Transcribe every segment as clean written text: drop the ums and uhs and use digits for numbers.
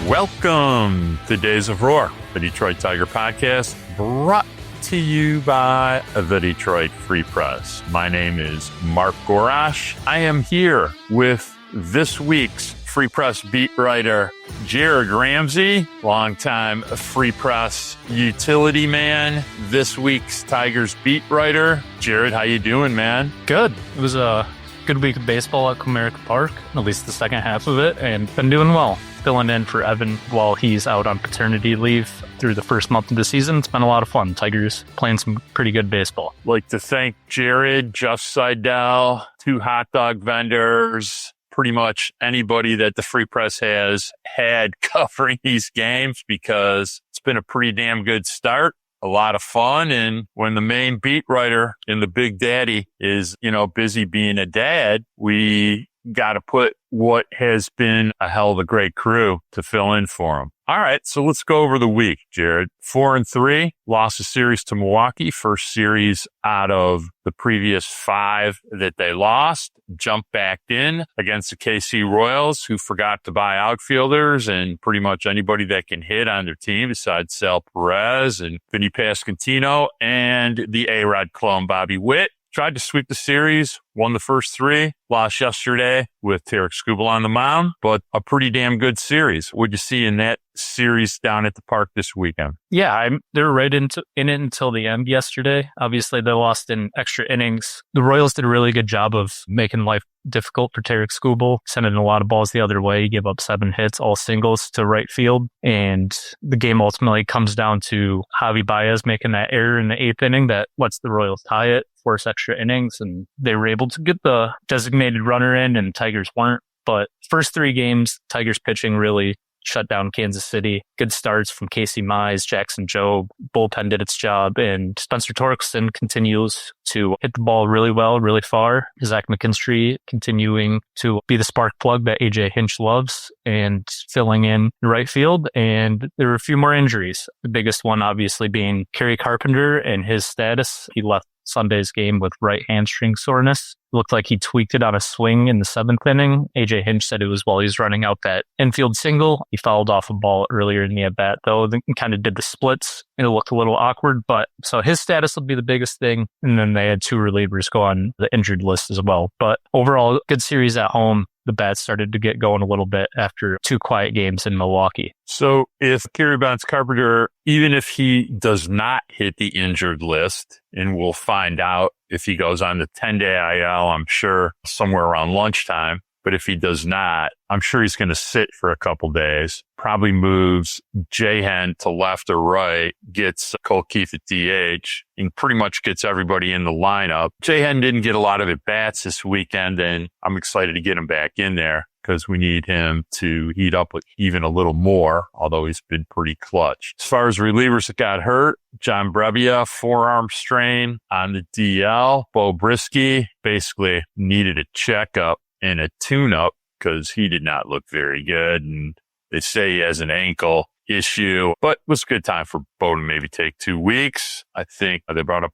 Welcome to Days of Roar, the Detroit Tiger podcast, brought to you by the Detroit Free Press. My name is Mark Gorash. I am here with this week's Free Press beat writer, Jared Ramsey, longtime Free Press utility man, this week's Tigers beat writer. Jared, how you doing, man? Good. It was a good week of baseball at Comerica Park, at least the second half of it, and been doing well. Filling in for Evan while he's out on paternity leave through the first month of the season. It's been a lot of fun. Tigers playing some pretty good baseball. Like to thank Jared, Jeff Seidel, two hot dog vendors, pretty much anybody that the Free Press has had covering these games, because it's been a pretty damn good start. A lot of fun. And when the main beat writer in the Big Daddy is, busy being a dad, we got to put what has been a hell of a great crew to fill in for him. All right, so let's go over the week, Jared. 4-3, lost a series to Milwaukee, first series out of the previous 5 that they lost. Jumped back in against the KC Royals, who forgot to buy outfielders and pretty much anybody that can hit on their team besides Sal Perez and Vinny Pasquantino and the A-Rod clone Bobby Witt. Tried to sweep the series, won the first 3, lost yesterday with Tarek Skubal on the mound, but a pretty damn good series. What'd you see in that series down at the park this weekend? Yeah, they were right in it until the end yesterday. Obviously, they lost in extra innings. The Royals did a really good job of making life difficult for Tarek Skubal, sending a lot of balls the other way. He gave up 7 hits, all singles to right field. And the game ultimately comes down to Javi Baez making that error in the 8th inning that lets the Royals tie it, force extra innings, and they were able to get the designated runner in, and Tigers weren't. But first 3 games, Tigers pitching really shut down Kansas City. Good starts from Casey Mize, Jackson Jobe. Bullpen did its job, and Spencer Torkelson continues to hit the ball really well, really far. Zach McKinstry continuing to be the spark plug that AJ Hinch loves and filling in the right field. And there were a few more injuries. The biggest one obviously being Kerry Carpenter and his status. He left Sunday's game with right hamstring soreness. Looked like he tweaked it on a swing in the 7th inning. AJ Hinch said it was while he was running out that infield single. He fouled off a ball earlier in the at-bat, though, and kind of did the splits. It looked a little awkward, but so his status will be the biggest thing. And then they had 2 relievers go on the injured list as well. But overall, good series at home. The bats started to get going a little bit after 2 quiet games in Milwaukee. So if Kerry Carpenter, even if he does not hit the injured list, and we'll find out if he goes on the 10-day IL, I'm sure somewhere around lunchtime. But if he does not, I'm sure he's going to sit for a couple days, probably moves Jahen to left or right, gets Cole Keith at DH, and pretty much gets everybody in the lineup. Jahen didn't get a lot of at-bats this weekend, and I'm excited to get him back in there because we need him to heat up even a little more, although he's been pretty clutch. As far as relievers that got hurt, John Brebbia, forearm strain on the DL. Bo Brisky basically needed a checkup and a tune-up because he did not look very good. And they say he has an ankle issue, but it was a good time for Bo to maybe take 2 weeks. I think they brought up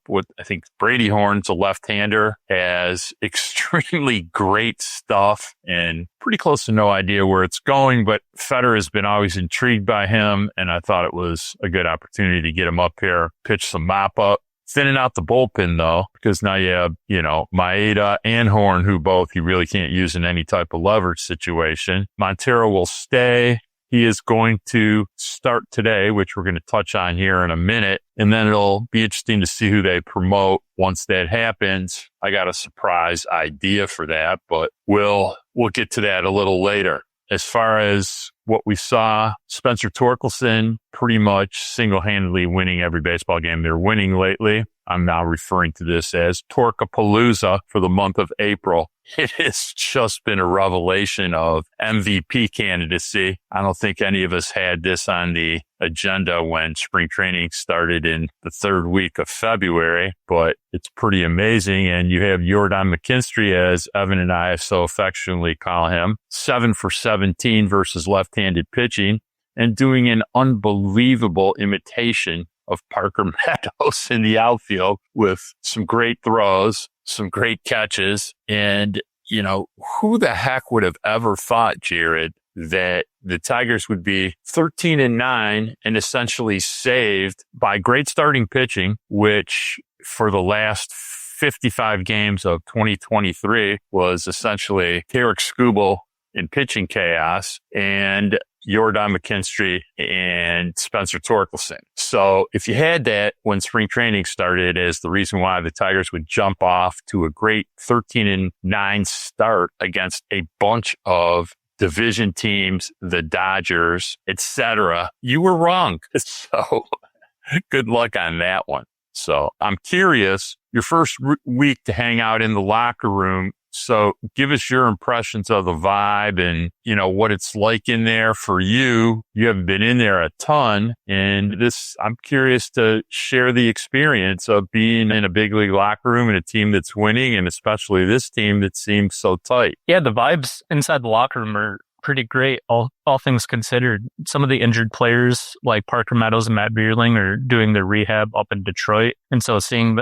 Brady Horn's a left-hander, has extremely great stuff and pretty close to no idea where it's going, but Federer has been always intrigued by him, and I thought it was a good opportunity to get him up here, pitch some mop-up. Thinning out the bullpen, though, because now you have, Maeda and Horn, who both you really can't use in any type of leverage situation. Montero will stay. He is going to start today, which we're going to touch on here in a minute. And then it'll be interesting to see who they promote once that happens. I got a surprise idea for that, but we'll get to that a little later. As far as what we saw, Spencer Torkelson pretty much single-handedly winning every baseball game they're winning lately. I'm now referring to this as Torkapalooza for the month of April. It has just been a revelation of MVP candidacy. I don't think any of us had this on the agenda when spring training started in the 3rd week of February, but it's pretty amazing. And you have Jordan McKinstry, as Evan and I so affectionately call him, 7 for 17 versus left-handed pitching, and doing an unbelievable imitation of Parker Meadows in the outfield with some great throws, some great catches. And, who the heck would have ever thought, Jared, that the Tigers would be 13-9 and essentially saved by great starting pitching, which for the last 55 games of 2023 was essentially Tarik Skubal in pitching chaos and Jordan McKinstry and Spencer Torkelson. So if you had that when spring training started as the reason why the Tigers would jump off to a great 13-9 start against a bunch of division teams, the Dodgers, etc., you were wrong. So good luck on that one. So I'm curious, your first week to hang out in the locker room. So give us your impressions of the vibe and, what it's like in there for you. You haven't been in there a ton. And I'm curious to share the experience of being in a big league locker room and a team that's winning, and especially this team that seems so tight. Yeah, the vibes inside the locker room are pretty great, all things considered. Some of the injured players like Parker Meadows and Matt Vierling are doing their rehab up in Detroit. And so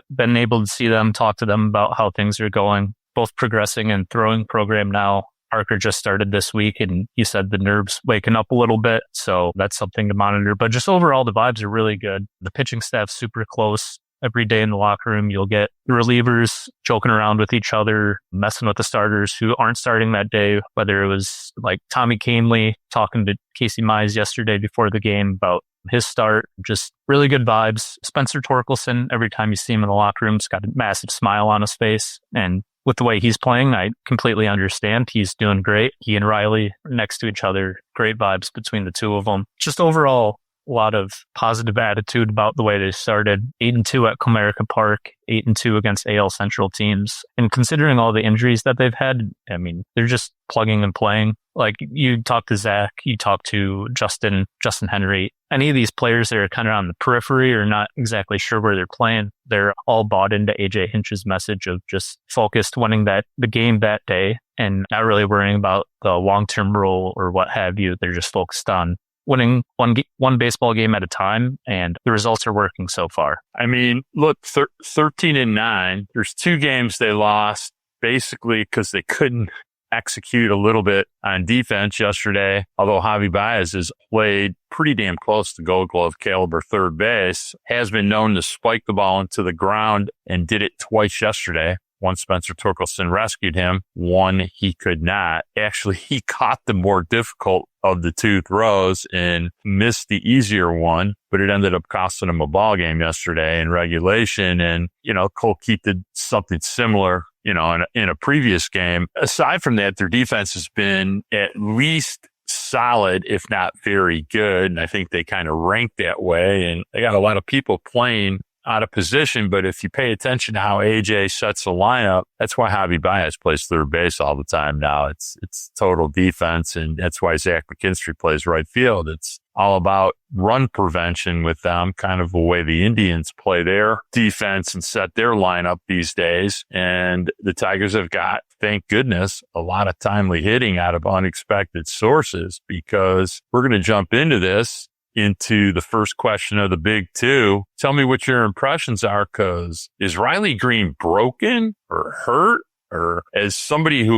been able to see them, talk to them about how things are going, both progressing and throwing program now. Parker just started this week and he said the nerves waking up a little bit. So that's something to monitor. But just overall, the vibes are really good. The pitching staff's super close. Every day in the locker room, you'll get the relievers joking around with each other, messing with the starters who aren't starting that day, whether it was like Tommy Kahnle talking to Casey Mize yesterday before the game about his start. Just really good vibes. Spencer Torkelson, every time you see him in the locker room, he's got a massive smile on his face. And with the way he's playing, I completely understand. He's doing great. He and Riley are next to each other. Great vibes between the two of them. Just overall, a lot of positive attitude about the way they started. 8-2 at Comerica Park, 8-2 against AL Central teams. And considering all the injuries that they've had, I mean, they're just plugging and playing. Like you talk to Zach, you talk to Justin Henry. Any of these players that are kind of on the periphery or not exactly sure where they're playing, they're all bought into AJ Hinch's message of just focused winning the game that day and not really worrying about the long-term role or what have you. They're just focused on winning one baseball game at a time, and the results are working so far. I mean, look, 13-9, there's 2 games they lost basically because they couldn't execute a little bit on defense yesterday, although Javi Baez has played pretty damn close to Gold Glove caliber third base, has been known to spike the ball into the ground and did it twice yesterday. One, Spencer Torkelson rescued him. One, he could not. Actually, he caught the more difficult of the 2 throws and missed the easier one, but it ended up costing him a ball game yesterday in regulation. And, Cole Keith did something similar, in a previous game. Aside from that, their defense has been at least solid, if not very good. And I think they kind of rank that way. And they got a lot of people playing out of position, but if you pay attention to how AJ sets the lineup, that's why Javi Baez plays third base all the time now. It's total defense, and that's why Zach McKinstry plays right field. It's all about run prevention with them, kind of the way the Indians play their defense and set their lineup these days. And the Tigers have got, thank goodness, a lot of timely hitting out of unexpected sources, because we're going to jump into the first question of the big 2. Tell me what your impressions are, because is Riley Greene broken or hurt? Or as somebody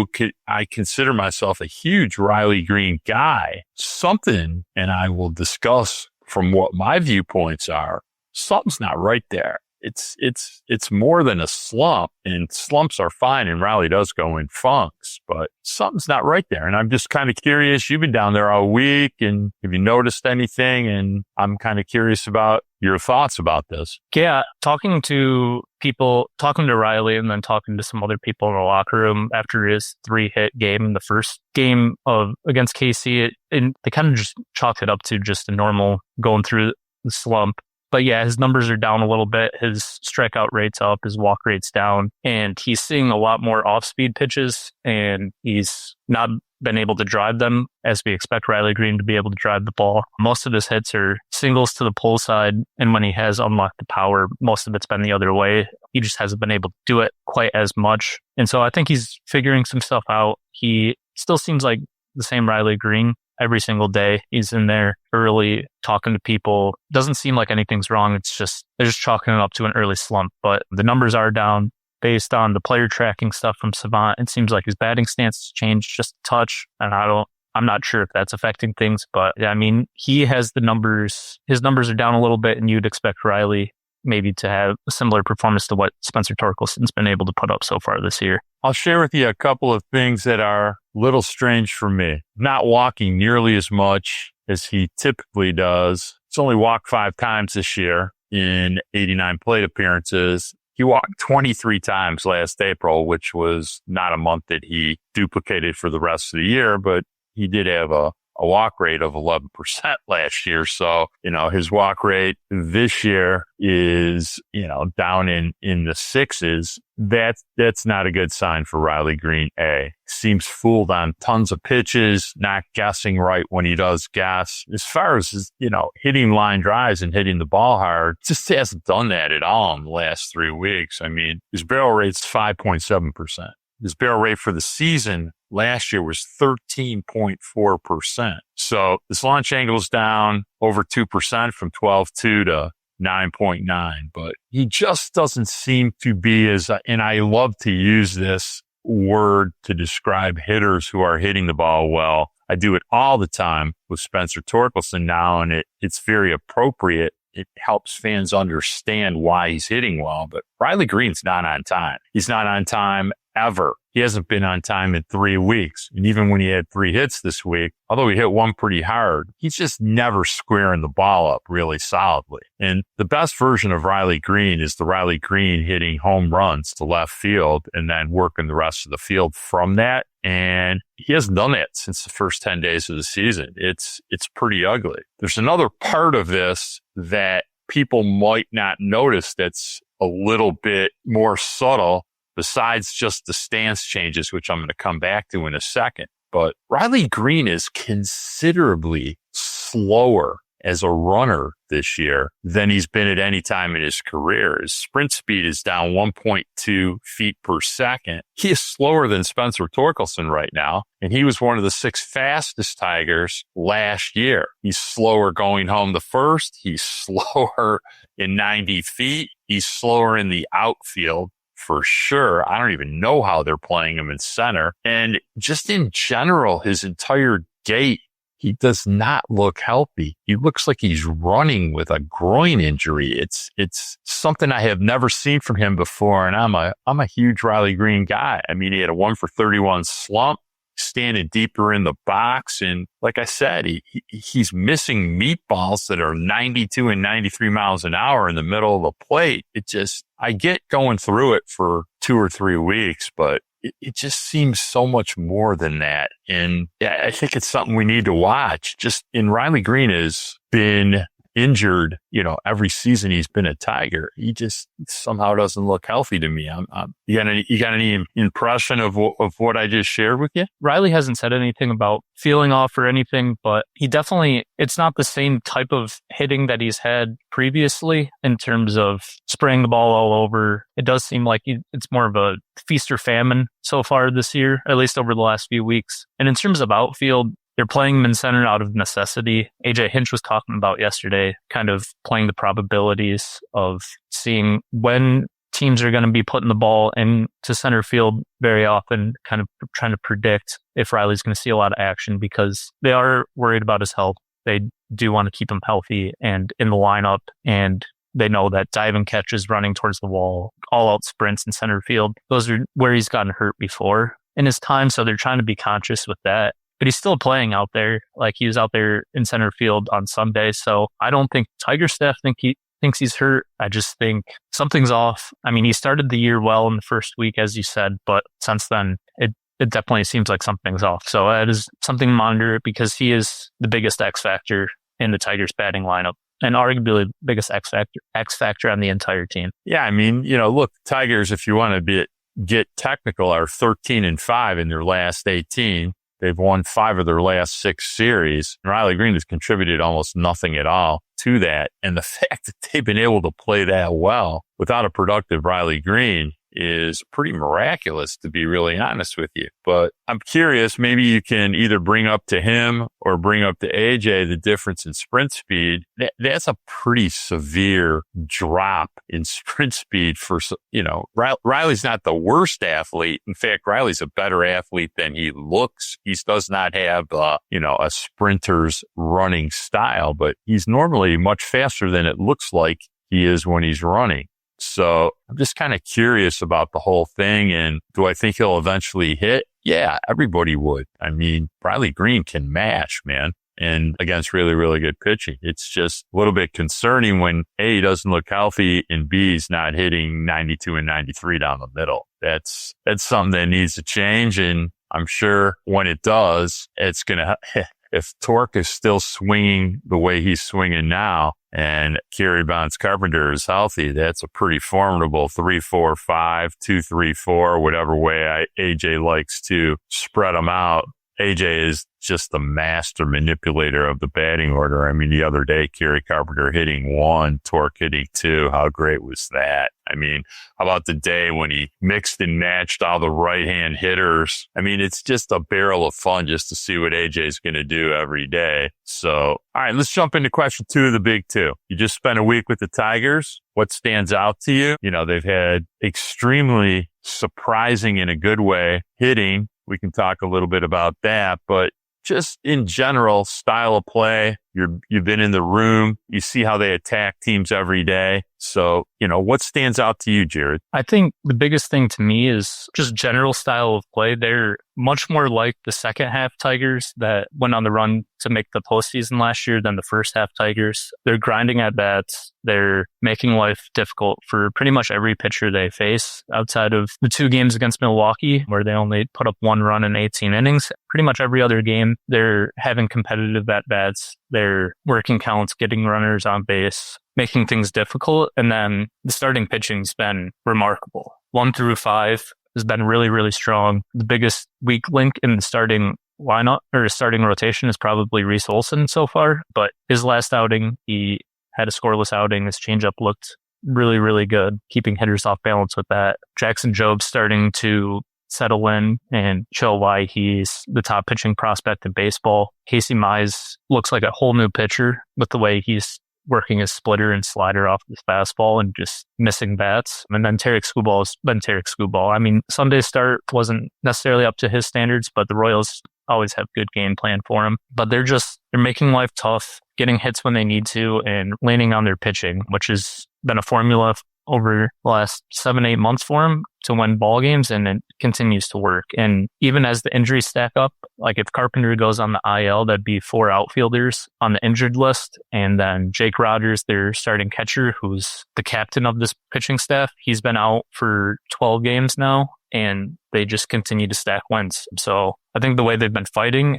I consider myself a huge Riley Greene guy, something, and I will discuss from what my viewpoints are, something's not right there. It's more than a slump, and slumps are fine, and Riley does go in funks, but something's not right there. And I'm just kind of curious. You've been down there all week, and have you noticed anything? And I'm kind of curious about your thoughts about this. Yeah, talking to Riley and then talking to some other people in the locker room after his 3-hit game in the first game against KC, and they kind of just chalked it up to just a normal going through the slump. But yeah, his numbers are down a little bit. His strikeout rate's up, his walk rate's down, and he's seeing a lot more off-speed pitches, and he's not been able to drive them as we expect Riley Greene to be able to drive the ball. Most of his hits are singles to the pull side, and when he has unlocked the power, most of it's been the other way. He just hasn't been able to do it quite as much. And so I think he's figuring some stuff out. He still seems like the same Riley Greene. Every single day, he's in there early, talking to people. Doesn't seem like anything's wrong. It's just, they're just chalking it up to an early slump. But the numbers are down based on the player tracking stuff from Savant. It seems like his batting stance has changed just a touch. And I I'm not sure if that's affecting things, but I mean, he has the numbers. His numbers are down a little bit, and you'd expect Riley maybe to have a similar performance to what Spencer Torkelson's been able to put up so far this year. I'll share with you a couple of things that are a little strange for me. Not walking nearly as much as he typically does. He's only walked 5 times this year in 89 plate appearances. He walked 23 times last April, which was not a month that he duplicated for the rest of the year, but he did have a walk rate of 11% last year. So, his walk rate this year is, down in the 6s. That's not a good sign for Riley Greene. Seems fooled on tons of pitches, not guessing right when he does guess. As far as, hitting line drives and hitting the ball hard, just hasn't done that at all in the last 3 weeks. I mean, his barrel rate's 5.7%. His barrel rate for the season last year was 13.4%. So this launch angle's down over 2% from 12.2 to 9.9. But he just doesn't seem to be and I love to use this word to describe hitters who are hitting the ball well. I do it all the time with Spencer Torkelson now, and it's very appropriate. It helps fans understand why he's hitting well. But Riley Greene's not on time. He's not on time ever. He hasn't been on time in 3 weeks. And even when he had 3 hits this week, although he hit one pretty hard, he's just never squaring the ball up really solidly. And the best version of Riley Greene is the Riley Greene hitting home runs to left field and then working the rest of the field from that. And he hasn't done that since the first 10 days of the season. It's pretty ugly. There's another part of this that people might not notice that's a little bit more subtle besides just the stance changes, which I'm going to come back to in a second. But Riley Greene is considerably slower as a runner this year than he's been at any time in his career. His sprint speed is down 1.2 feet per second. He is slower than Spencer Torkelson right now, and he was one of the 6 fastest Tigers last year. He's slower going home the first. He's slower in 90 feet. He's slower in the outfield. For sure. I don't even know how they're playing him in center. And just in general, his entire gait, he does not look healthy. He looks like he's running with a groin injury. It's something I have never seen from him before. And I'm a huge Riley Greene guy. I mean, he had a 1-for-31 slump, standing deeper in the box. And like I said, he's missing meatballs that are 92 and 93 miles an hour in the middle of the plate. I get going through it for 2 or 3 weeks, but it just seems so much more than that. And I think it's something we need to watch. Riley Greene has been injured, every season he's been a Tiger. He just somehow doesn't look healthy to me. You got any impression of what I just shared with you? Riley hasn't said anything about feeling off or anything, but it's not the same type of hitting that he's had previously in terms of spraying the ball all over. It does seem like it's more of a feast or famine so far this year, at least over the last few weeks. And in terms of outfield, they're playing him in center out of necessity. AJ Hinch was talking about yesterday, kind of playing the probabilities of seeing when teams are going to be putting the ball into center field very often, kind of trying to predict if Riley's going to see a lot of action because they are worried about his health. They do want to keep him healthy and in the lineup, and they know that diving catches, running towards the wall, all-out sprints in center field, those are where he's gotten hurt before in his time, so they're trying to be conscious with that. But he's still playing out there. Like he was out there in center field on Sunday. So I don't think Tiger staff thinks he's hurt. I just think something's off. I mean, he started the year well in the first week, as you said, but since then it definitely seems like something's off. So that is something to monitor because he is the biggest X factor in the Tigers batting lineup and arguably the biggest X factor on the entire team. Yeah. I mean, look, Tigers, if you want to get technical, are 13-5 in their last 18. They've won 5 of their last 6 series. Riley Greene has contributed almost nothing at all to that. And the fact that they've been able to play that well without a productive Riley Greene is pretty miraculous, to be really honest with you. But I'm curious, maybe you can either bring up to him or bring up to AJ the difference in sprint speed. That's a pretty severe drop in sprint speed for, Riley's not the worst athlete. In fact, Riley's a better athlete than he looks. He does not have, a sprinter's running style, but he's normally much faster than it looks like he is when he's running. So I'm just kind of curious about the whole thing. And do I think he'll eventually hit? Yeah, everybody would. I mean, Riley Greene can mash, man. And against really, really good pitching. It's just a little bit concerning when A, he doesn't look healthy, and B, he's not hitting 92 and 93 down the middle. That's something that needs to change. And I'm sure when it does, it's going to, if Torque is still swinging the way he's swinging now, and Kerry Bonds Carpenter is healthy, that's a pretty formidable 3-4-5, 2-3-4, whatever way AJ likes to spread them out. AJ is just the master manipulator of the batting order. I mean, the other day, Kerry Carpenter hitting 1, Torque hitting 2. How great was that? I mean, how about the day when he mixed and matched all the right-hand hitters? I mean, it's just a barrel of fun just to see what AJ is going to do every day. So, all right, let's jump into question 2 of the big 2. You just spent a week with the Tigers. What stands out to you? They've had extremely surprising in a good way hitting. We can talk a little bit about that, but just in general, style of play. You've been in the room. You see how they attack teams every day. So, what stands out to you, Jared? I think the biggest thing to me is just general style of play. They're much more like the second half Tigers that went on the run to make the postseason last year than the first half Tigers. They're grinding at bats. They're making life difficult for pretty much every pitcher they face outside of the 2 games against Milwaukee where they only put up 1 run in 18 innings. Pretty much every other game, they're having competitive at-bats. They're working counts, getting runners on base, making things difficult. And then the starting pitching's been remarkable. 1 through 5 has been really, really strong. The biggest weak link in the starting lineup or starting rotation is probably Reese Olson so far. But his last outing, he had a scoreless outing. His changeup looked really, really good, keeping hitters off balance with that. Jackson Jobe starting to settle in and show why he's the top pitching prospect in baseball. Casey Mize looks like a whole new pitcher with the way he's working his splitter and slider off his fastball and just missing bats. And then Tarek Skubal has been Tarek Skubal. I mean, Sunday's start wasn't necessarily up to his standards, but the Royals always have good game plan for him. But they're making life tough, getting hits when they need to, and leaning on their pitching, which has been a formula over the last 7-8 months for him to win ball games, and it continues to work. And even as the injuries stack up, like if Carpenter goes on the IL, that'd be 4 outfielders on the injured list. And then Jake Rogers, their starting catcher, who's the captain of this pitching staff, he's been out for 12 games now, and they just continue to stack wins. So I think the way they've been fighting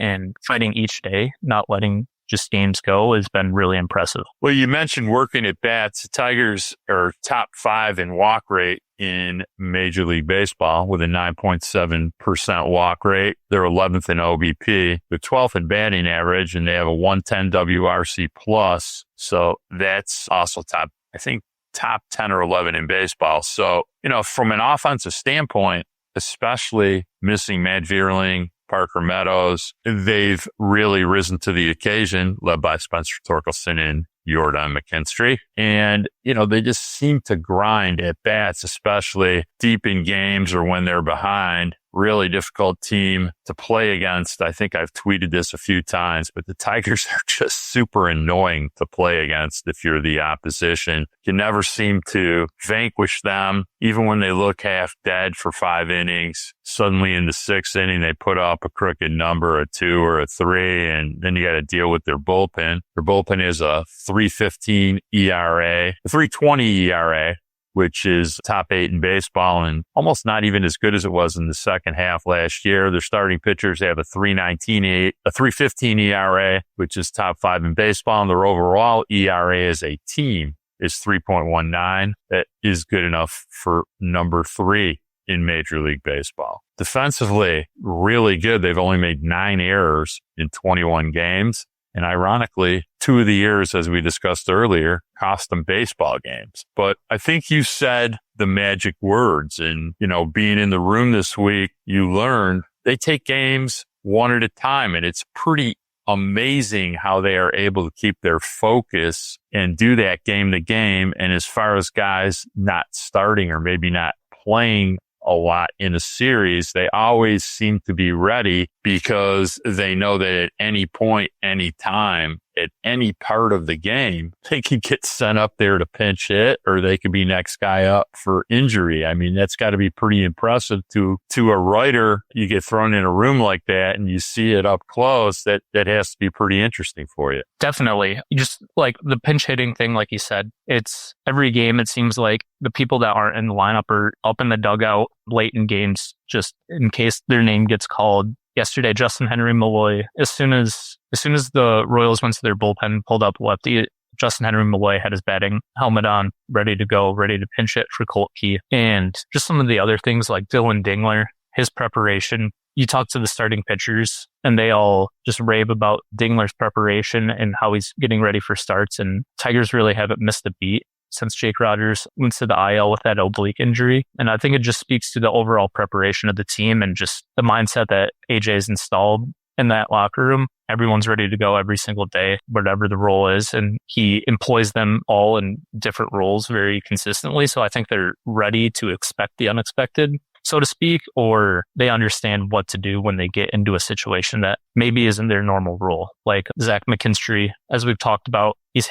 each day, not letting just games go, has been really impressive. Well, you mentioned working at bats. The Tigers are top 5 in walk rate in Major League Baseball with a 9.7% walk rate. They're 11th in OBP. They're 12th in batting average, and they have a 110 WRC plus. So that's also top 10 or 11 in baseball. So, from an offensive standpoint, especially missing Matt Vierling, Parker Meadows, they've really risen to the occasion, led by Spencer Torkelson and Jordan McKinstry. And, they just seem to grind at bats, especially deep in games or when they're behind. Really difficult team to play against. I think I've tweeted this a few times, but the Tigers are just super annoying to play against if you're the opposition. You never seem to vanquish them, even when they look half dead for 5 innings. Suddenly in the 6th inning, they put up a crooked number, a 2 or a 3, and then you got to deal with their bullpen. Their bullpen is a 3.15 ERA, a 3.20 ERA, which is top 8 in baseball and almost not even as good as it was in the second half last year. Their starting pitchers have a 3.15 ERA, which is top 5 in baseball, and their overall ERA as a team is 3.19. That is good enough for number 3 in Major League Baseball. Defensively, really good. They've only made 9 errors in 21 games. And ironically, 2 of the years, as we discussed earlier, cost them baseball games. But I think you said the magic words, and, being in the room this week, you learned they take games one at a time, and it's pretty amazing how they are able to keep their focus and do that game to game. And as far as guys not starting or maybe not playing a lot in a series, they always seem to be ready because they know that at any point, any time, at any part of the game, they could get sent up there to pinch hit, or they could be next guy up for injury. I mean, that's got to be pretty impressive to a writer. You get thrown in a room like that and you see it up close. That has to be pretty interesting for you. Definitely. Just like the pinch hitting thing, like you said, it's every game. It seems like the people that aren't in the lineup are up in the dugout late in games, just in case their name gets called. Yesterday, Justin Henry Malloy, as soon as the Royals went to their bullpen, pulled up lefty, Justin Henry Malloy had his batting helmet on, ready to go, ready to pinch hit for Colt Key. And just some of the other things like Dylan Dingler, his preparation. You talk to the starting pitchers and they all just rave about Dingler's preparation and how he's getting ready for starts. And Tigers really haven't missed a beat since Jake Rogers went to the IL with that oblique injury. And I think it just speaks to the overall preparation of the team and just the mindset that AJ's installed in that locker room. Everyone's ready to go every single day, whatever the role is. And he employs them all in different roles very consistently. So I think they're ready to expect the unexpected, so to speak, or they understand what to do when they get into a situation that maybe isn't their normal role. Like Zach McKinstry, as we've talked about, he's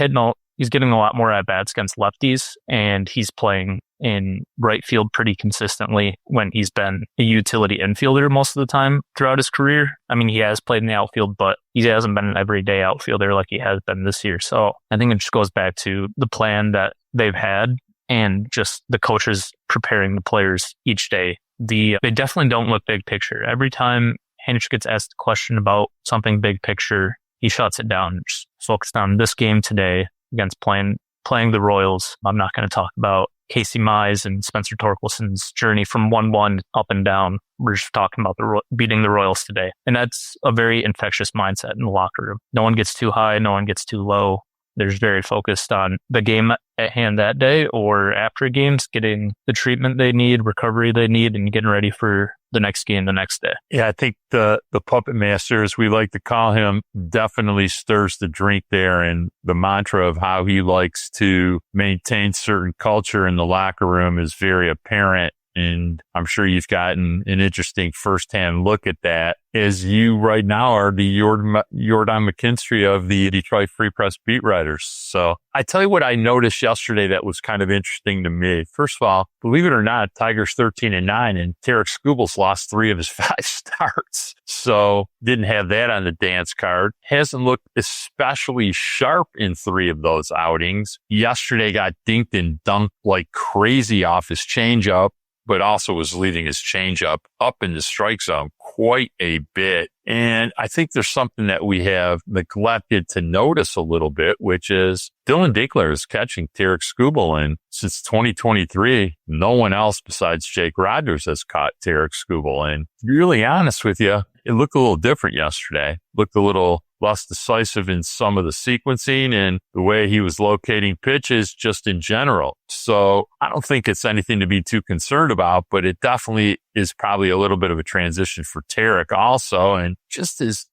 getting a lot more at-bats against lefties, and he's playing in right field pretty consistently when he's been a utility infielder most of the time throughout his career. I mean, he has played in the outfield, but he hasn't been an everyday outfielder like he has been this year. So I think it just goes back to the plan that they've had and just the coaches preparing the players each day. They definitely don't look big picture. Every time Hanich gets asked a question about something big picture, he shuts it down, just focused on this game today against playing the Royals. I'm not going to talk about Casey Mize and Spencer Torkelson's journey from 1-1 up and down. We're just talking about beating the Royals today. And that's a very infectious mindset in the locker room. No one gets too high, no one gets too low. They're very focused on the game at hand that day or after games, getting the treatment they need, recovery they need, and getting ready for the next game the next day. Yeah, I think the puppet master, as we like to call him, definitely stirs the drink there. And the mantra of how he likes to maintain certain culture in the locker room is very apparent. And I'm sure you've gotten an interesting firsthand look at that, as you right now are the Jordan McKinstry of the Detroit Free Press beat writers. So I tell you what I noticed yesterday that was kind of interesting to me. First of all, believe it or not, Tigers 13-9, and Tarek Skubal's lost 3 of his 5 starts. So didn't have that on the dance card. Hasn't looked especially sharp in 3 of those outings. Yesterday got dinked and dunked like crazy off his changeup, but also was leading his changeup up in the strike zone quite a bit. And I think there's something that we have neglected to notice a little bit, which is Dylan Dingler is catching Tarek Skubal. And since 2023, no one else besides Jake Rogers has caught Tarek Skubal. And to be really honest with you, it looked a little different yesterday. Looked a little less decisive in some of the sequencing and the way he was locating pitches just in general. So I don't think it's anything to be too concerned about, but it definitely is probably a little bit of a transition for Tarek also. And just his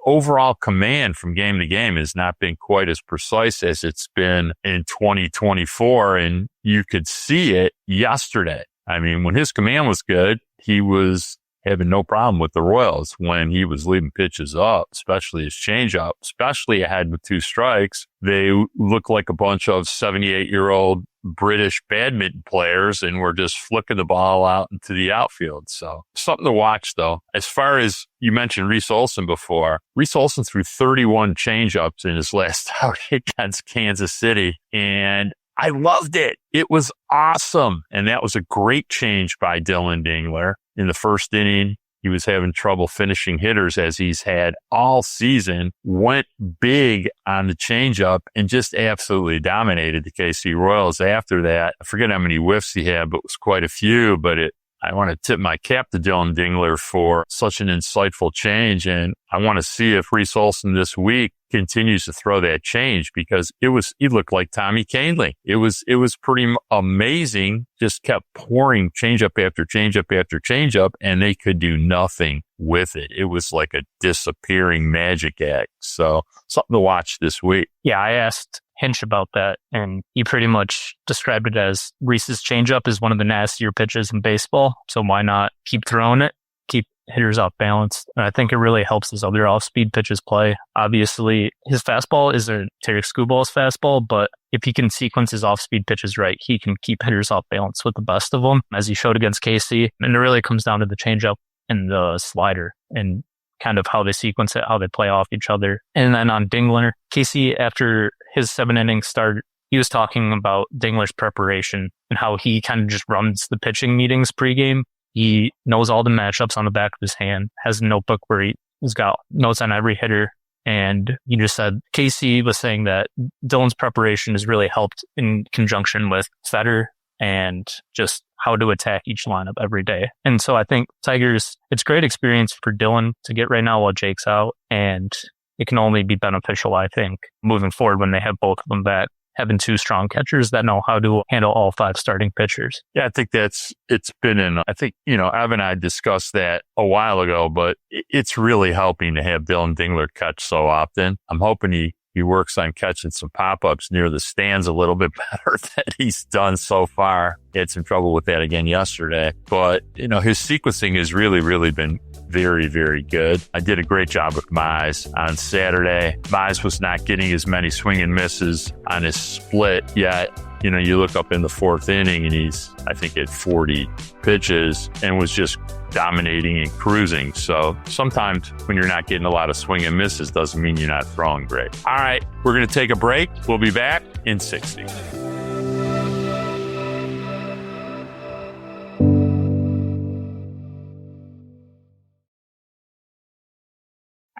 overall command from game to game has not been quite as precise as it's been in 2024. And you could see it yesterday. I mean, when his command was good, he was having no problem with the Royals when he was leaving pitches up, especially his changeup, especially ahead with 2 strikes. They look like a bunch of 78-year-old British badminton players and were just flicking the ball out into the outfield. So something to watch, though. As far as you mentioned Reese Olson before, Reese Olson threw 31 changeups in his last outing against Kansas City, and I loved it. It was awesome. And that was a great change by Dylan Dingler. In the first inning, he was having trouble finishing hitters as he's had all season, went big on the changeup and just absolutely dominated the KC Royals after that. I forget how many whiffs he had, but it was quite a few, but it I want to tip my cap to Dylan Dingler for such an insightful change. And I want to see if Reese Olson this week continues to throw that change, because he looked like Tommy Kahnle. It was pretty amazing. Just kept pouring changeup after changeup after changeup, and they could do nothing with it. It was like a disappearing magic act. So something to watch this week. Yeah, I asked Hinch about that, and he pretty much described it as Reese's changeup is one of the nastier pitches in baseball. So why not keep throwing it, keep hitters off balance? And I think it really helps his other off-speed pitches play. Obviously, his fastball isn't Tarek Skubbal's fastball, but if he can sequence his off-speed pitches right, he can keep hitters off balance with the best of them, as he showed against Casey. And it really comes down to the changeup and the slider, and kind of how they sequence it, how they play off each other. And then on Dingler, Casey, after his 7-inning start, he was talking about Dingler's preparation and how he kind of just runs the pitching meetings pregame. He knows all the matchups on the back of his hand, has a notebook where he's got notes on every hitter. And he just said, Casey was saying that Dylan's preparation has really helped in conjunction with Fetter and just how to attack each lineup every day. And so I think Tigers, it's great experience for Dylan to get right now while Jake's out. And it can only be beneficial, I think, moving forward when they have both of them back, having two strong catchers that know how to handle all 5 starting pitchers. Yeah, I think it's been I think, Evan and I discussed that a while ago, but it's really helping to have Dylan Dingler catch so often. I'm hoping he works on catching some pop-ups near the stands a little bit better than he's done so far. He had some trouble with that again yesterday. But, his sequencing has really, really been very, very good. I did a great job with Mize on Saturday. Mize was not getting as many swing and misses on his split yet. You look up in the 4th inning and he's, I think, at 40 pitches and was just dominating and cruising. So sometimes when you're not getting a lot of swing and misses doesn't mean you're not throwing great. All right, we're going to take a break. We'll be back in 60.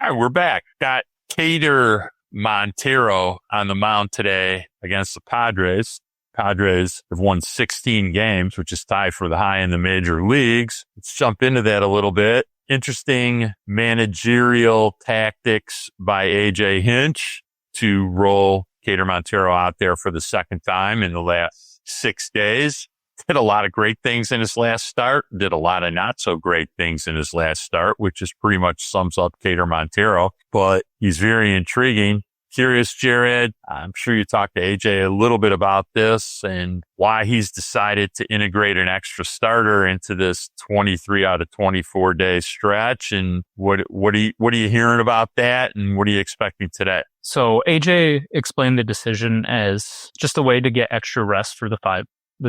All right, we're back. Got Cater Montero on the mound today against the Padres. Padres have won 16 games, which is tied for the high in the major leagues. Let's jump into that a little bit. Interesting managerial tactics by A.J. Hinch to roll Cater Montero out there for the second time in the last 6 days. Did a lot of great things in his last start, did a lot of not so great things in his last start, which is pretty much sums up Cater Montero, but he's very intriguing. Curious, Jared, I'm sure you talked to AJ a little bit about this and why he's decided to integrate an extra starter into this 23 out of 24 day stretch. And what are you hearing about that? And what are you expecting today? So AJ explained the decision as just a way to get extra rest for the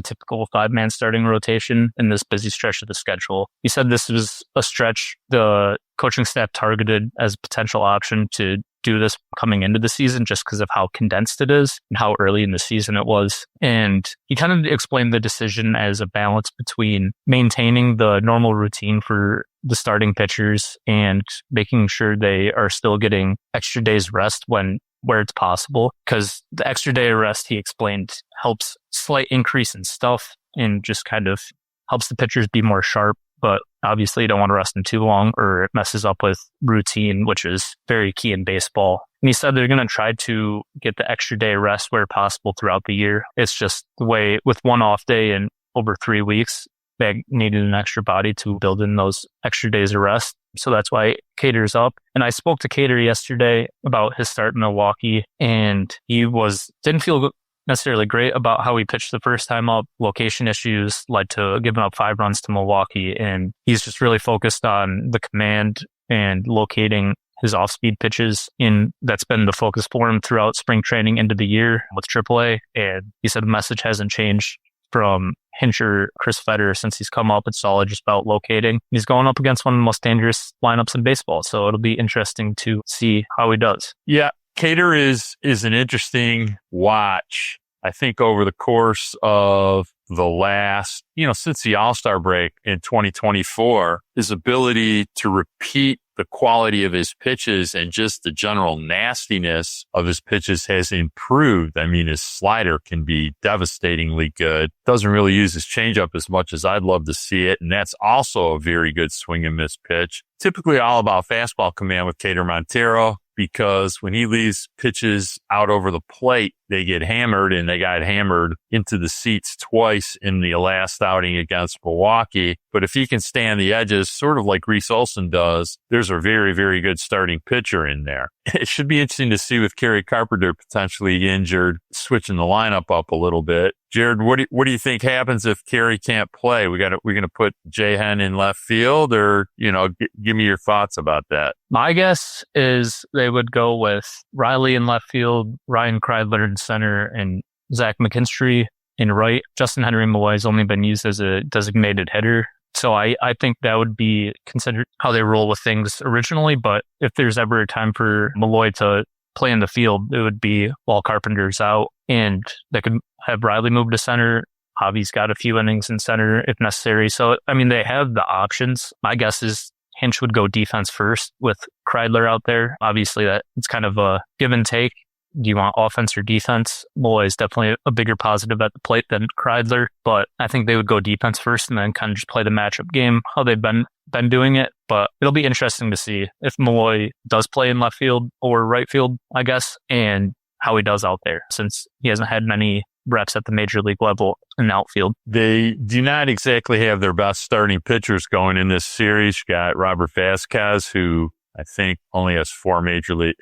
typical 5-man starting rotation in this busy stretch of the schedule. He said this was a stretch the coaching staff targeted as a potential option to do this coming into the season just because of how condensed it is and how early in the season it was. And he kind of explained the decision as a balance between maintaining the normal routine for the starting pitchers and making sure they are still getting extra days rest where it's possible, because the extra day of rest, he explained, helps slight increase in stuff and just kind of helps the pitchers be more sharp. But obviously you don't want to rest them too long or it messes up with routine, which is very key in baseball. And he said they're going to try to get the extra day of rest where possible throughout the year. It's just the way with one off day in over 3 weeks, they needed an extra body to build in those extra days of rest. So that's why Cater's up. And I spoke to Cater yesterday about his start in Milwaukee, and he didn't feel necessarily great about how he pitched the first time up. Location issues led to giving up 5 runs to Milwaukee, and he's just really focused on the command and locating his off-speed pitches. That's been the focus for him throughout spring training into the year with AAA. And he said the message hasn't changed from Hincher, Chris Fetter, since he's come up. It's all just about locating. He's going up against one of the most dangerous lineups in baseball, so it'll be interesting to see how he does. Yeah, Cater is an interesting watch. I think over the course of the last, since the All-Star break in 2024, his ability to repeat the quality of his pitches and just the general nastiness of his pitches has improved. I mean, his slider can be devastatingly good. Doesn't really use his changeup as much as I'd love to see it. And that's also a very good swing and miss pitch. Typically all about fastball command with Cater Montero, because when he leaves pitches out over the plate, they get hammered, and they got hammered into the seats twice in the last outing against Milwaukee. But if he can stay on the edges, sort of like Reese Olson does, there's a very, very good starting pitcher in there. It should be interesting to see with Kerry Carpenter potentially injured, switching the lineup up a little bit. Jared, what do you think happens if Kerry can't play? We're going to put Jahan in left field, or, give me your thoughts about that. My guess is they would go with Riley in left field, Ryan Kreidler in center, and Zach McKinstry in right. Justin Henry Malloy has only been used as a designated hitter. So I think that would be considered how they roll with things originally. But if there's ever a time for Malloy to play in the field, it would be while Carpenter's out, and they could have Riley move to center. Javi's got a few innings in center if necessary. So, I mean, they have the options. My guess is Hinch would go defense first with Kreidler out there. Obviously, that it's kind of a give and take. Do you want offense or defense? Malloy is definitely a bigger positive at the plate than Kreidler, but I think they would go defense first and then kind of just play the matchup game, how they've been doing it. But it'll be interesting to see if Malloy does play in left field or right field, I guess, and how he does out there, since he hasn't had many reps at the major league level in outfield. They do not exactly have their best starting pitchers going in this series. You got Robert Vasquez, who I think only has 4 major league.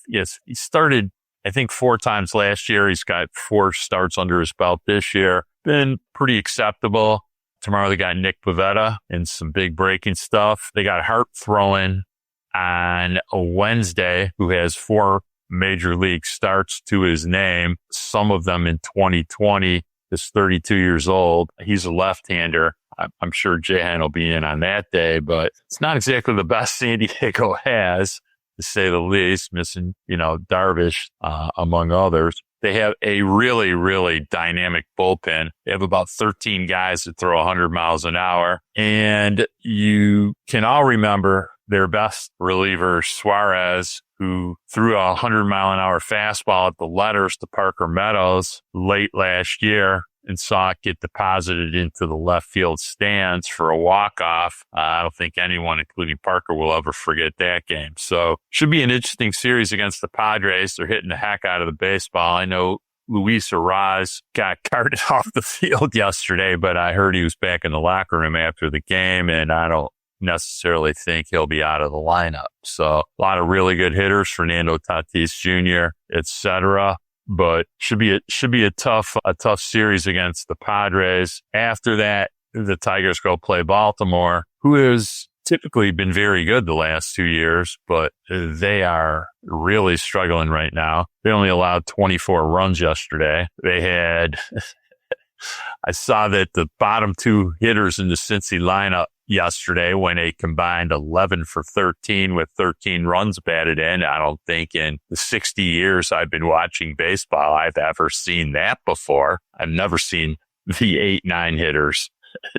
Yes, he started, I think, 4 times last year. He's got 4 starts under his belt this year. Been pretty acceptable. Tomorrow they got Nick Pivetta and some big breaking stuff. They got Hart throwing on a Wednesday, who has 4 major league starts to his name, some of them in 2020. Is 32 years old. He's a left-hander. I'm sure Jahan will be in on that day, but it's not exactly the best San Diego has, to say the least, missing, Darvish, among others. They have a really, really dynamic bullpen. They have about 13 guys that throw 100 miles an hour. And you can all remember their best reliever, Suarez, who threw a 100-mile-an-hour fastball at the letters to Parker Meadows late last year and saw it get deposited into the left field stands for a walk-off. I don't think anyone, including Parker, will ever forget that game. So should be an interesting series against the Padres. They're hitting the heck out of the baseball. I know Luis Arraez got carted off the field yesterday, but I heard he was back in the locker room after the game, and I don't necessarily think he'll be out of the lineup. So a lot of really good hitters, Fernando Tatis Jr., etc. But should be a tough series against the Padres. After that, the Tigers go play Baltimore, who has typically been very good the last 2 years, but they are really struggling right now. They only allowed 24 runs yesterday. They had, I saw that the bottom 2 hitters in the Cincy lineup yesterday went a combined 11 for 13 with 13 runs batted in. I don't think in the 60 years I've been watching baseball I've ever seen that before. I've never seen the 8-9 hitters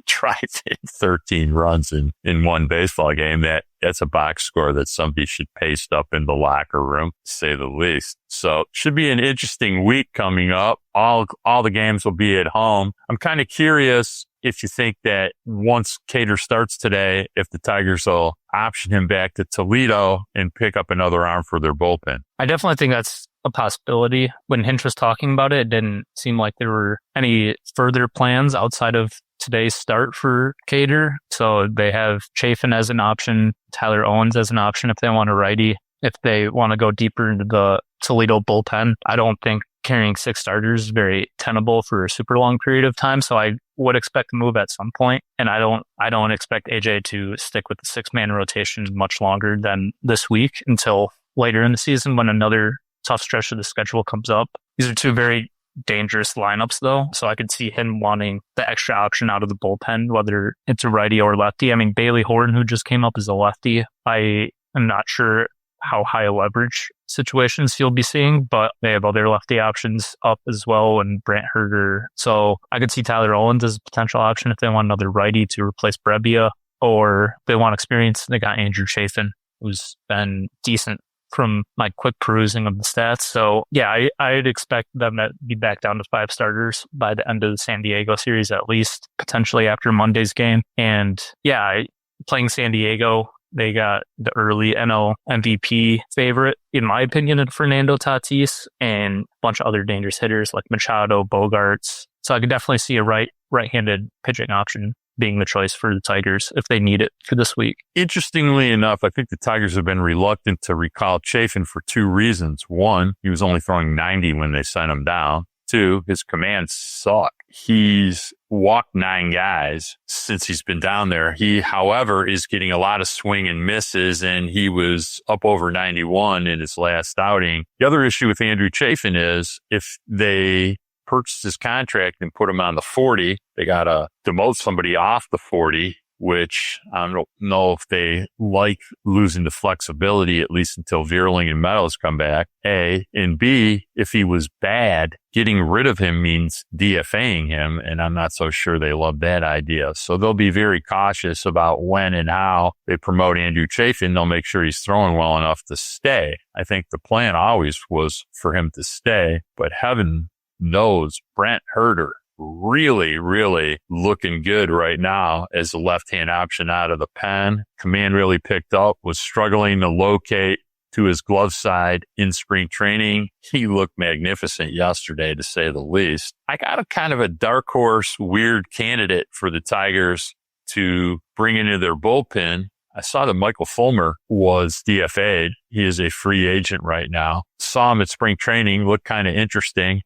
try to hit 13 runs in one baseball game. That's a box score that somebody should paste up in the locker room, to say the least. So should be an interesting week coming up. All the games will be at home. I'm kind of curious if you think that once Cater starts today, if the Tigers will option him back to Toledo and pick up another arm for their bullpen. I definitely think that's a possibility. When Hinch was talking about it, it didn't seem like there were any further plans outside of today's start for Cater. So they have Chafin as an option, Tyler Owens as an option if they want a righty. If they want to go deeper into the Toledo bullpen, I don't think carrying 6 starters is very tenable for a super long period of time. So I would expect a move at some point. And I don't expect AJ to stick with the 6-man rotation much longer than this week until later in the season when another tough stretch of the schedule comes up. These are 2 very dangerous lineups though. So I could see him wanting the extra option out of the bullpen, whether it's a righty or lefty. I mean, Bailey Horton, who just came up as a lefty, I am not sure how high a leverage situations he'll be seeing, but they have other lefty options up as well, and Brant Herter. So I could see Tyler Owens as a potential option if they want another righty to replace Brebbia. or they want experience, they got Andrew Chafin, who's been decent from my quick perusing of the stats. So yeah, I'd expect them to be back down to 5 starters by the end of the San Diego series, at least potentially after Monday's game. And yeah, playing San Diego, they got the early NL MVP favorite, in my opinion, in Fernando Tatis, and a bunch of other dangerous hitters like Machado, Bogarts. So I could definitely see a right-handed pitching option being the choice for the Tigers if they need it for this week. Interestingly enough, I think the Tigers have been reluctant to recall Chafin for 2 reasons. 1, he was only throwing 90 when they sent him down. 2, his commands suck. He's walked 9 guys since he's been down there. He, however, is getting a lot of swing and misses, and he was up over 91 in his last outing. The other issue with Andrew Chafin is if they purchased his contract and put him on the 40, they got to demote somebody off the 40, which I don't know if they like losing the flexibility, at least until Vierling and Meadows come back, A. And B, if he was bad, getting rid of him means DFAing him, and I'm not so sure they love that idea. So they'll be very cautious about when and how they promote Andrew Chafin. They'll make sure he's throwing well enough to stay. I think the plan always was for him to stay, but heaven knows Brent Herter really, really looking good right now as a left-hand option out of the pen. Command really picked up, was struggling to locate to his glove side in spring training. He looked magnificent yesterday, to say the least. I got a kind of a dark horse, weird candidate for the Tigers to bring into their bullpen. I saw that Michael Fulmer was DFA'd. He is a free agent right now. Saw him at spring training, looked kind of interesting,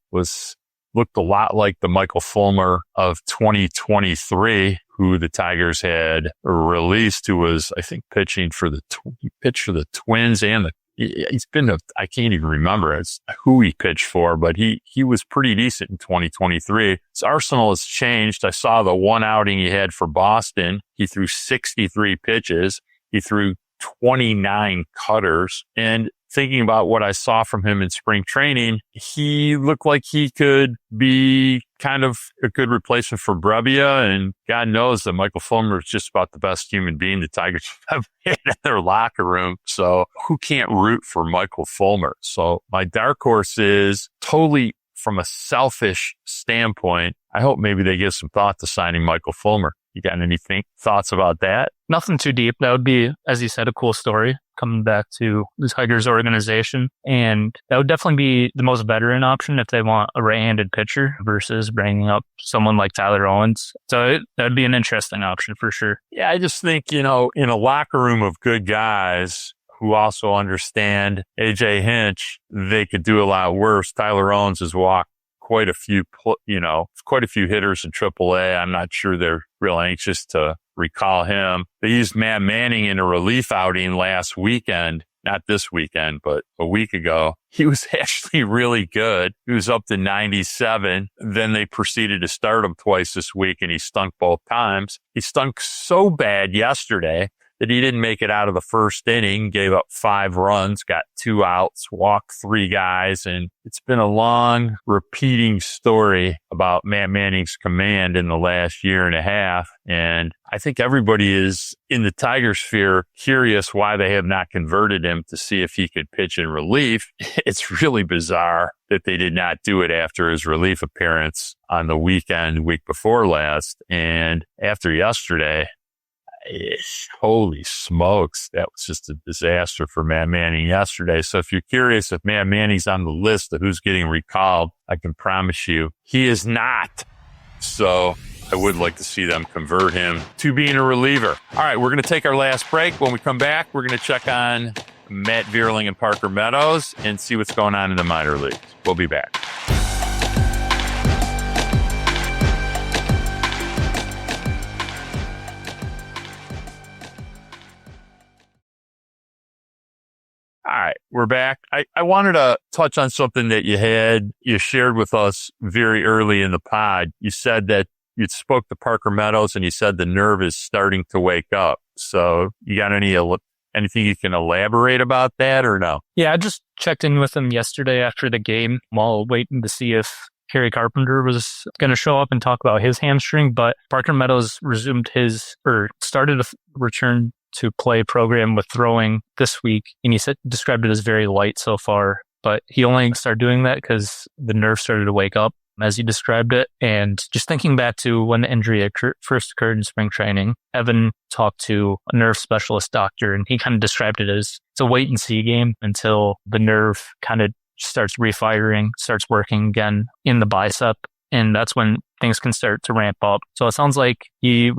looked a lot like the Michael Fulmer of 2023, who the Tigers had released, who was, I think, pitching for he pitched for the Twins and he's been I can't even remember who he pitched for, but he was pretty decent in 2023. His arsenal has changed. I saw the one outing he had for Boston. He threw 63 pitches. He threw 29 cutters. And thinking about what I saw from him in spring training, he looked like he could be kind of a good replacement for Brebbia. And God knows that Michael Fulmer is just about the best human being the Tigers have had in their locker room. So who can't root for Michael Fulmer? So my dark horse is totally from a selfish standpoint. I hope maybe they give some thought to signing Michael Fulmer. You got any thoughts about that? Nothing too deep. That would be, as you said, a cool story coming back to the Tigers organization. And that would definitely be the most veteran option if they want a right-handed pitcher versus bringing up someone like Tyler Owens. So that would be an interesting option for sure. Yeah, I just think, in a locker room of good guys who also understand AJ Hinch, they could do a lot worse. Tyler Owens has walked quite a few hitters in AAA. I'm not sure they're real anxious to recall him. They used Matt Manning in a relief outing last weekend, not this weekend, but a week ago. He was actually really good. He was up to 97. Then they proceeded to start him twice this week, and he stunk both times. He stunk so bad yesterday that he didn't make it out of the first inning, gave up 5 runs, got 2 outs, walked 3 guys. And it's been a long repeating story about Matt Manning's command in the last year and a half. And I think everybody is in the Tiger sphere curious why they have not converted him to see if he could pitch in relief. It's really bizarre that they did not do it after his relief appearance on the week before last. And after yesterday, holy smokes, that was just a disaster for Matt Manning yesterday. So if you're curious if Matt Manning's on the list of who's getting recalled, I can promise you he is not. So I would like to see them convert him to being a reliever. All right, we're going to take our last break. When we come back, we're going to check on Matt Vierling and Parker Meadows and see what's going on in the minor leagues. We'll be back. All right, we're back. I wanted to touch on something that you shared with us very early in the pod. You said that you spoke to Parker Meadows and you said the nerve is starting to wake up. So you got anything you can elaborate about that or no? Yeah, I just checked in with him yesterday after the game while waiting to see if Kerry Carpenter was going to show up and talk about his hamstring, but Parker Meadows started a return to play program with throwing this week, and he described it as very light so far. But he only started doing that because the nerve started to wake up, as he described it. And just thinking back to when the injury first occurred in spring training, Evan talked to a nerve specialist doctor, and he kind of described it as it's a wait and see game until the nerve kind of starts refiring, starts working again in the bicep. And that's when things can start to ramp up. So it sounds like he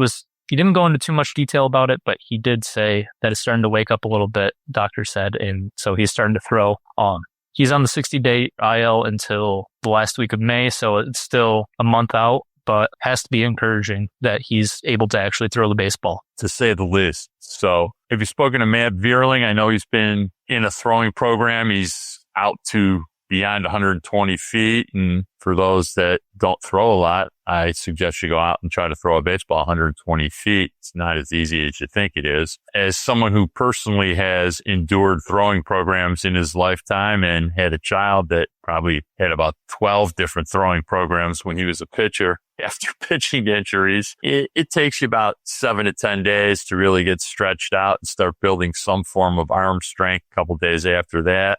didn't go into too much detail about it, but he did say that it's starting to wake up a little bit, doctor said. And so he's starting to throw on. He's on the 60-day IL until the last week of May, so it's still a month out, but has to be encouraging that he's able to actually throw the baseball. To say the least. So have you spoken to Matt Vierling? I know he's been in a throwing program. He's out to beyond 120 feet. And for those that don't throw a lot, I suggest you go out and try to throw a baseball 120 feet. It's not as easy as you think it is. As someone who personally has endured throwing programs in his lifetime and had a child that probably had about 12 different throwing programs when he was a pitcher after pitching injuries, it takes you about 7 to 10 days to really get stretched out and start building some form of arm strength. A couple days after that,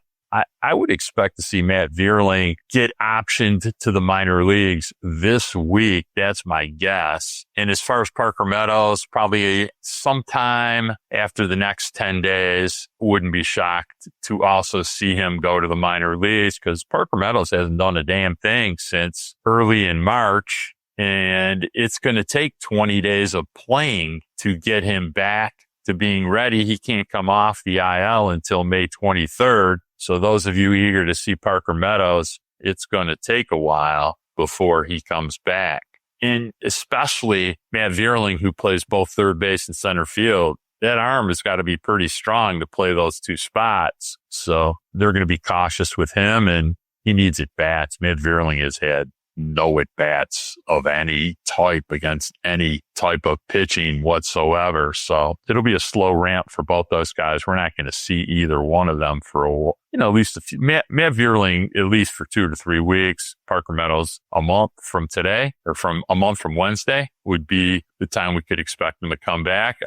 I would expect to see Matt Vierling get optioned to the minor leagues this week. That's my guess. And as far as Parker Meadows, probably sometime after the next 10 days, wouldn't be shocked to also see him go to the minor leagues because Parker Meadows hasn't done a damn thing since early in March. And it's going to take 20 days of playing to get him back to being ready. He can't come off the IL until May 23rd. So those of you eager to see Parker Meadows, it's going to take a while before he comes back. And especially Matt Vierling, who plays both third base and center field, that arm has got to be pretty strong to play those two spots. So they're going to be cautious with him, and he needs at-bats. Matt Vierling has had no at-bats of any type against any type of pitching whatsoever. So it'll be a slow ramp for both those guys. We're not going to see either one of them for at least a few. Matt Vierling, at least for 2 to 3 weeks. Parker Meadows, a month from today, or from a month from Wednesday, would be the time we could expect them to come back.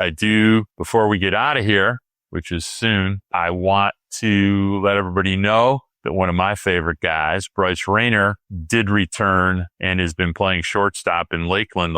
Before we get out of here, which is soon, I want to let everybody know that one of my favorite guys, Bryce Rayner, did return and has been playing shortstop in Lakeland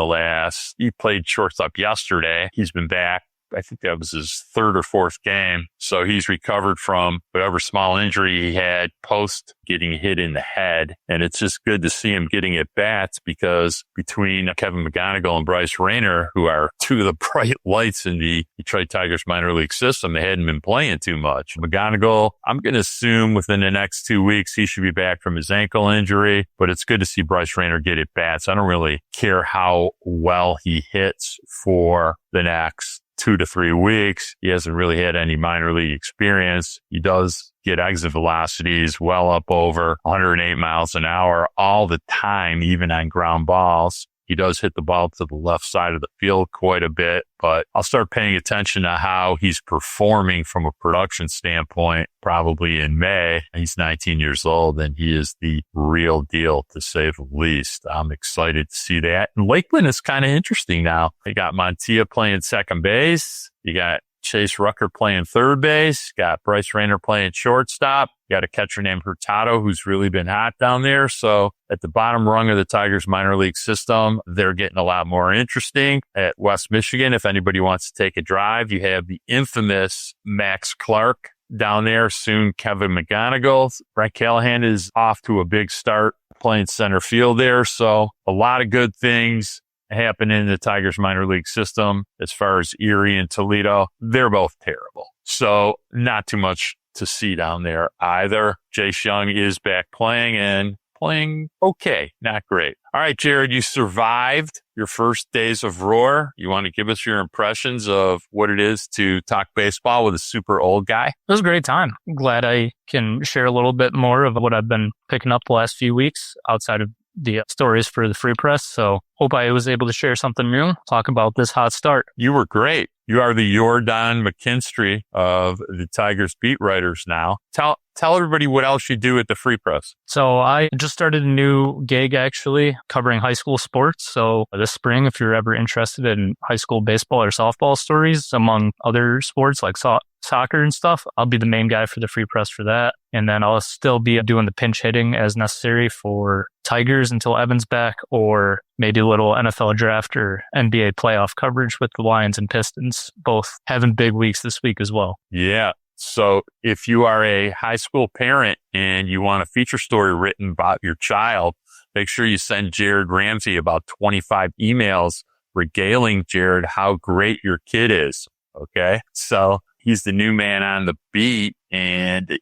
he played shortstop yesterday. He's been back. I think that was his 3rd or 4th game. So he's recovered from whatever small injury he had post getting hit in the head. And it's just good to see him getting at bats because between Kevin McGonigal and Bryce Rayner, who are two of the bright lights in the Detroit Tigers minor league system, they hadn't been playing too much. McGonigal, I'm going to assume within the next 2 weeks, he should be back from his ankle injury, but it's good to see Bryce Rayner get at bats. I don't really care how well he hits for the next 2 to 3 weeks. He hasn't really had any minor league experience. He does get exit velocities well up over 108 miles an hour all the time, even on ground balls. He does hit the ball to the left side of the field quite a bit, but I'll start paying attention to how he's performing from a production standpoint probably in May. He's 19 years old and he is the real deal, to say the least. I'm excited to see that. And Lakeland is kind of interesting now. They got Montilla playing second base. You got Chase Rucker playing third base. Got Bryce Rayner playing shortstop. Got a catcher named Hurtado who's really been hot down there. So at the bottom rung of the Tigers minor league system, they're getting a lot more interesting. At West Michigan, if anybody wants to take a drive, you have the infamous Max Clark down there. Soon Kevin McGonigal. Brett Callahan is off to a big start playing center field there. So a lot of good things happen in the Tigers minor league system. As far as Erie and Toledo, they're both terrible. So not too much to see down there either. Jace Young is back playing and playing okay, not great. All right, Jared, you survived your first days of Roar. You want to give us your impressions of what it is to talk baseball with a super old guy? It was a great time. I'm glad I can share a little bit more of what I've been picking up the last few weeks outside of the stories for the Free Press. So hope I was able to share something new, talk about this hot start. You were great. You are the Jordan McKinstry of the Tigers beat writers now. Tell everybody what else you do at the Free Press. So I just started a new gig, actually, covering high school sports. So this spring, if you're ever interested in high school baseball or softball stories, among other sports like soccer and stuff, I'll be the main guy for the Free Press for that. And then I'll still be doing the pinch hitting as necessary for Tigers until Evan's back, or maybe a little NFL draft or NBA playoff coverage with the Lions and Pistons, both having big weeks this week as well. Yeah. So if you are a high school parent and you want a feature story written about your child, make sure you send Jared Ramsey about 25 emails regaling Jared how great your kid is. Okay. So he's the new man on the beat, and,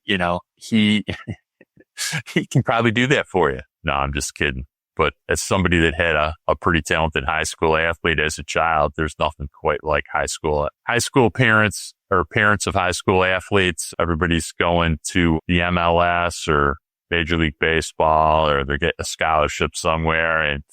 he can probably do that for you. No, I'm just kidding. But as somebody that had a pretty talented high school athlete as a child, there's nothing quite like high school parents or parents of high school athletes. Everybody's going to the MLS or Major League Baseball, or they're getting a scholarship somewhere. And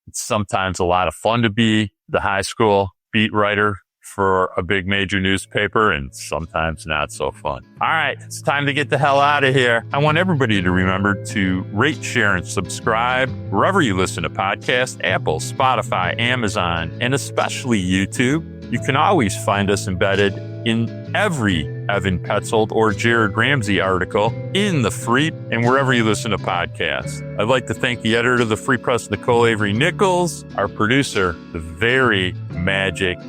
it's sometimes a lot of fun to be the high school beat writer for a big major newspaper, and sometimes not so fun. All right, it's time to get the hell out of here. I want everybody to remember to rate, share, and subscribe wherever you listen to podcasts: Apple, Spotify, Amazon, and especially YouTube. You can always find us embedded in every Evan Petzold or Jared Ramsey article in the Free and wherever you listen to podcasts. I'd like to thank the editor of the Free Press, Nicole Avery Nichols, our producer, the very magic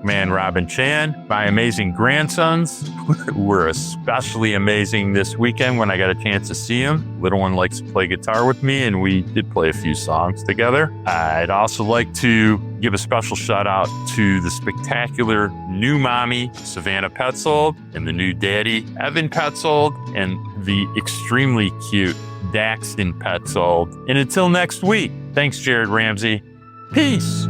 man, Robin Chan, my amazing grandsons, who were especially amazing this weekend when I got a chance to see them. Little one likes to play guitar with me, and we did play a few songs together. I'd also like to give a special shout out to the spectacular new mommy, Savannah Petzold, and the new daddy, Evan Petzold, and the extremely cute Daxton Petzold. And until next week, thanks, Jared Ramsey. Peace.